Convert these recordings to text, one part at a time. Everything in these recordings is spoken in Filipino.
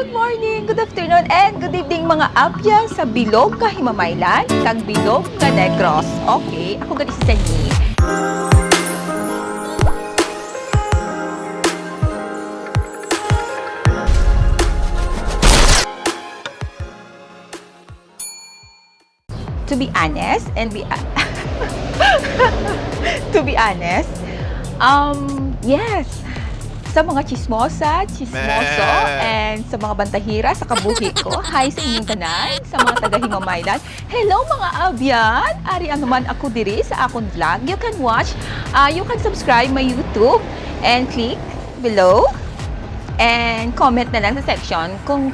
good morning, good afternoon, and good evening mga abya sa bilog ka Himamaylan, kag bilog ka Negros. Okay, ako gali si Sanyi. To be honest, yes, sa mga chismoso, and sa mga bantahira sa kabuhi ko, hi sa inyong tanan, sa mga taga-Himamaylan. Hello mga abyan! Ari naman ako diri sa akong vlog. You can watch, you can subscribe my YouTube and click below and comment na lang sa section kung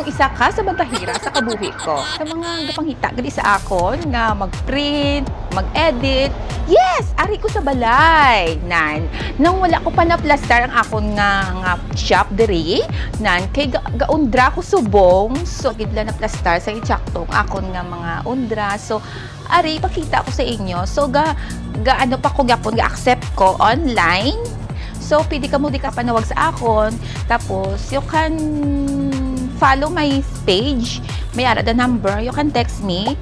isa ka sa bantahira sa kabuhi ko. Sa mga gapanghita gali sa akon nga mag-print, mag-edit. Yes, ari ko sa balay. Nang wala ko pa na-plaster ang akon nga shop diri, kay gaundra ko subong, so gidla na plaster sa itsaktong akon nga mga undra. So ari pakita ko sa inyo. So ano pa ko gyapon ga-accept ko online. So pwede ka mo di ka panawag sa akon. Tapos you can follow my page. May ara the number. You can text me.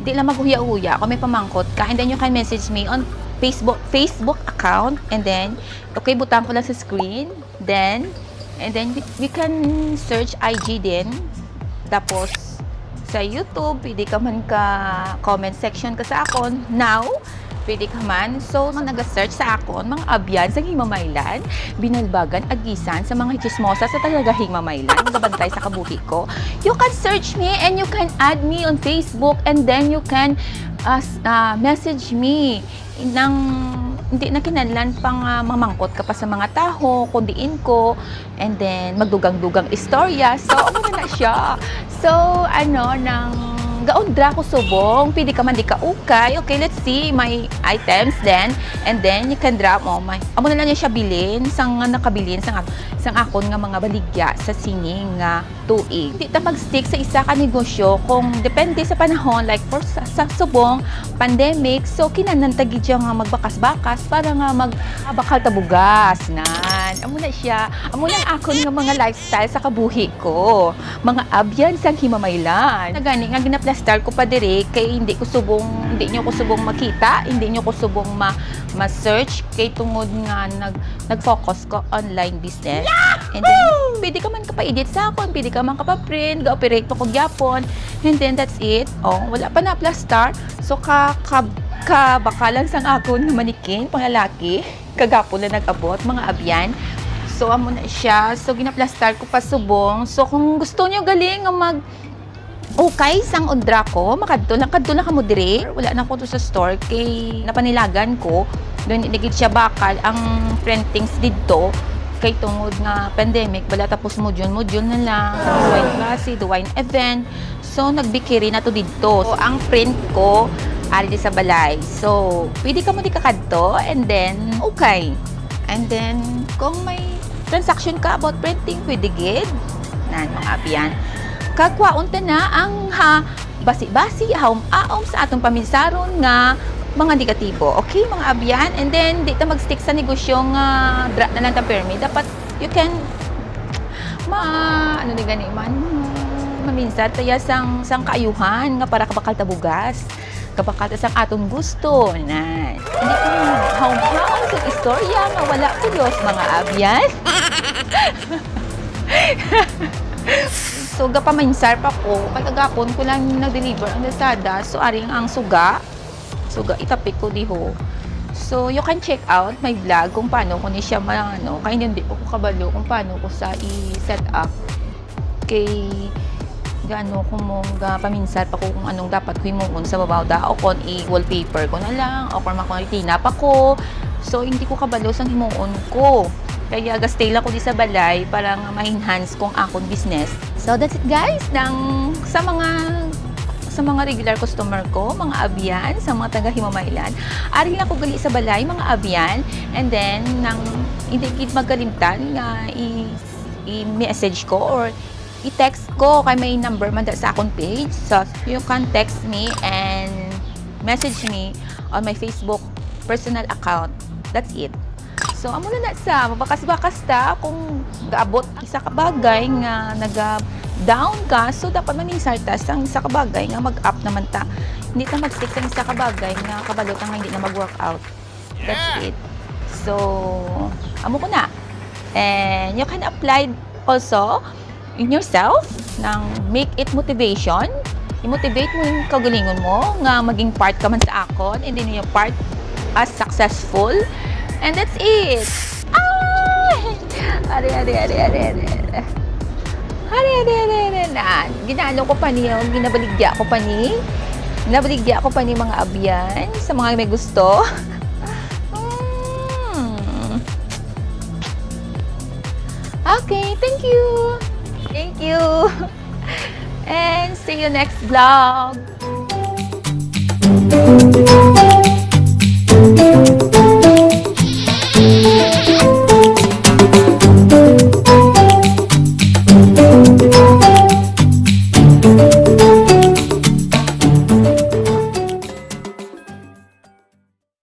Di lang maghuya-huya kung may pamangkot ka. And then you can message me on Facebook account. And then, okay, butang ko lang sa screen. And then we can search IG din. Tapos, sa YouTube, pwede ka man ka comment section ka sa akon. Now, pwede ka man. So, mga nag-search sa akon, mga abyan sa Himamaylan, binalbagan, agisan sa mga chismosa sa talaga Himamaylan, gabantay sa kabuhi ko. You can search me and you can add me on Facebook and then you can message me hindi na kinahanglan pang mamangkot ka pa sa mga taho, kundiin ko, and then magdugang-dugang istorya. So, ano na siya? So, gaundra ko subong, pwede ka man di ka ukay. Okay, let's see my items then. And then, you can drop mo. Amo na lang niya siya bilin, sang nakabilin, sang akon nga mga baligya sa singing nga tuig. Di ta mag-stick sa isa ka negosyo kung depende sa panahon, like for sa subong, pandemic, so kinanantagi siya nga magbakas-bakas para nga magbakal tabugas. Amo na siya. Amo na akon nga mga lifestyle sa kabuhi ko. Mga abyan sang Himamaylan. Gani nga ginaplaster ko pa diri kay hindi niyo ko subong makita, hindi niyo ko subong ma-search kay tungod nga nag-focus ko online business. And then pwede ka man pa-edit sa akon, pwede ka man pa-print, ga-operate ko gyapon. And then that's it. Wala pa na plaster. So bakalan sang akon nga manikin panlalaki, kagapon na nag-abot mga abyan. So amo na siya. So ginaplaster ko pa subong. So kung gusto niyo galing nga okay, sang undra ko, kadto lang ka mo diri. Wala na ko to sa store kay napanilagan ko. Doon inigit siya bakal ang printings didto kay tungod nga pandemic wala tapos module na lang. Wine classy, the wine event. So nagbikiri na to didto. So ang print ko ari di sa balay. So pwede ka mo di kakadto and then okay. And then kung may transaction ka about printing, pwede gid. Mga abyan. Kakwaon ta na ang basi-basi, aom sa atong paminsaron nga mga negatibo. Okay, mga abyan? And then, di ta mag-stick sa negosyo nga dra na lang ta permit. Dapat, you can maminsan taya sang kaayuhan nga para kabakal tabugas. Kabakal ta sang aton gusto. Hindi ko haom-haom sa istorya nga wala ko Diyos, mga abyan. So, gapaminsar pa ko. Pagkagapon ko lang nag-deliver ang Lazada. So, aring ang suga, itapik ko diho. So, you can check out my vlog kung paano ko ni siya kaya hindi ko kabalo kung paano ko sa i-set up. Kay, kung paminsar pa ko kung anong dapat ko himuon sa babaw da. O kung i-wallpaper ko na lang. O kung tinap ako. So, hindi ko kabalo sa himuon ko. Kaya gastay lang ko di sa balay para ma-enhance kong akong business. So that's it guys. Sa mga regular customer ko, mga abyan, sa mga taga-Himamaylan, ari lang ko gali sa balay, mga abyan. And then, hindi magkalimtan nga i-message ko or i-text ko kay may number man sa akong page. So you can text me and message me on my Facebook personal account. That's it. So amo na sa mabakas-bakas ta kung gaabot isa ka bagay nga naga-down ka, so dapat manisarta sang isa ka bagay nga mag-up naman ta. Hindi ta mag-stick sa isa ka bagay nga kabalo ta nga hindi na mag-workout. That's it. So amo ko na. And you can apply also in yourself ng make it motivation. I-motivate mo yung kagalingon mo nga maging part ka man sa Akon, and then yung part as successful. And that's it. Ari. Ginano ko pa niyo, ginabaligya ko pa ni. Nabaligya ko pa ni mga abyan sa mga may gusto. Okay, thank you. Thank you. And see you next vlog.